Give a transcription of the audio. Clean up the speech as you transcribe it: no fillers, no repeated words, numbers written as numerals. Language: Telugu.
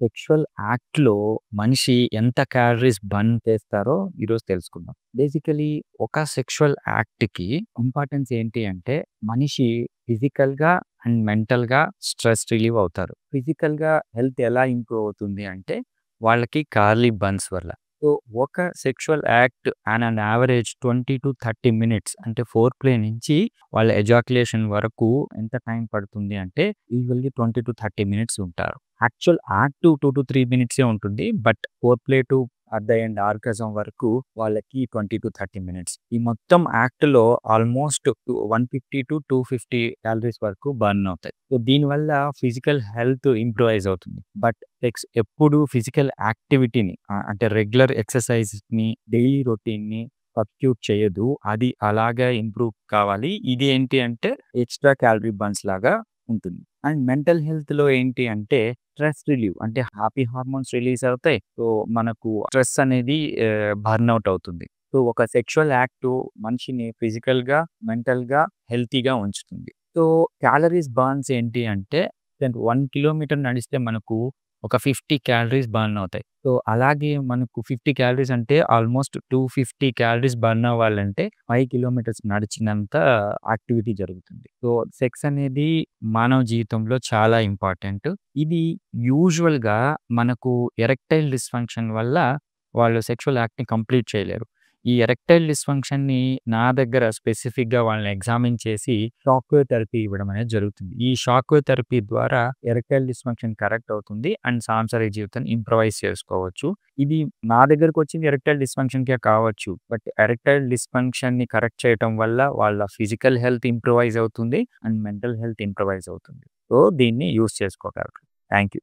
సెక్షువల్ యాక్ట్‌లో మనిషి ఎంత క్యాలరీస్ బర్న్ చేస్తారో ఈరోజు తెలుసుకుందాం. బేసికల్లీ ఒక సెక్షువల్ యాక్ట్‌కి ఇంపార్టెన్స్ ఏంటి అంటే మనిషి ఫిజికల్‌గా అండ్ మెంటల్‌గా స్ట్రెస్ రిలీవ్ అవుతారు. ఫిజికల్‌గా హెల్త్ ఎలా ఇంప్రూవ్ అవుతుంది అంటే వాళ్ళకి క్యాలరీ బర్న్స్ వల్ల. సో, ఒక sexual act on an average 20-30 minutes అంటే ఫోర్ ప్లే నుంచి వాళ్ళ ఎజాక్యులేషన్ వరకు ఎంత టైం పడుతుంది అంటే యూజువల్లీ 20-30 మినిట్స్ ఉంటారు. యాక్చువల్ యాక్ట్ 2-3 మినిట్సే ఉంటుంది. But four play to at the end orgasm వరకు వాళ్ళకి 20-30 మినిట్స్. ఈ మొత్తం యాక్ట్‌లో ఆల్మోస్ట్ 150-250 క్యాలరీస్ వరకు బర్న్ అవుతాయి. సో, దీనివల్ల ఫిజికల్ హెల్త్ ఇంప్రూవైజ్ అవుతుంది. బట్ ఎప్పుడు ఫిజికల్ యాక్టివిటీని అంటే రెగ్యులర్ ఎక్సర్సైజ్‌ని, డైలీ రొటీన్‌ని సబ్స్టిట్యూట్ చేయదు. అది అలాగే ఇంప్రూవ్ కావాలి. ఇది ఏంటి అంటే ఎక్స్‌ట్రా క్యాలరీ బర్న్స్ లాగా ఉంటుంది. అండ్ మెంటల్ హెల్త్‌లో ఏంటి అంటే స్ట్రెస్ రిలీవ్ అంటే హ్యాపీ హార్మోన్స్ రిలీజ్ అవుతాయి. సో, మనకు స్ట్రెస్ అనేది బర్న్ అవుట్ అవుతుంది. సో, ఒక సెక్షువల్ యాక్ట్ మనిషిని ఫిజికల్‌గా, మెంటల్‌గా హెల్తీగా ఉంచుతుంది. సో, క్యాలరీస్ బర్న్స్ ఏంటి అంటే 1 కిలోమీటర్ నడిస్తే మనకు ఒక 50 క్యాలరీస్ బర్న్ అవుతాయి. సో, అలాగే మనకు 50 క్యాలరీస్ అంటే ఆల్మోస్ట్ 250 క్యాలరీస్ బర్న్ అవ్వాలంటే 5 కిలోమీటర్స్ నడిచినంత యాక్టివిటీ జరుగుతుంది. సో, సెక్స్ అనేది మానవ జీవితంలో చాలా ఇంపార్టెంట్. ఇది యూజువల్‌గా మనకు ఎరెక్టైల్ డిస్‌ఫంక్షన్ వల్ల వాళ్ళు సెక్షువల్ యాక్ట్‌ని కంప్లీట్ చేయలేరు. ఈ ఎరెక్టైల్ డిస్‌ఫంక్షన్‌ని నా దగ్గర స్పెసిఫిక్‌గా వాళ్ళని ఎగ్జామిన్ చేసి షాక్ వేవ్ థెరపీ ఇవ్వడం అనేది జరుగుతుంది. ఈ షాక్ వేవ్ థెరపీ ద్వారా ఎరెక్టైల్ డిస్‌ఫంక్షన్ కరెక్ట్ అవుతుంది అండ్ సాంసారిక జీవితాన్ని ఇంప్రూవైజ్ చేసుకోవచ్చు. ఇది నా దగ్గరకొచ్చింది ఎరెక్టైల్ డిస్‌ఫంక్షన్‌కే కావచ్చు. బట్ ఎరెక్టైల్ డిస్‌ఫంక్షన్‌ని కరెక్ట్ చేయటం వల్ల వాళ్ళ ఫిజికల్ హెల్త్ ఇంప్రూవైజ్ అవుతుంది అండ్ మెంటల్ హెల్త్ ఇంప్రూవైజ్ అవుతుంది. సో, దీన్ని యూజ్ చేసుకోగలరు. Thank you.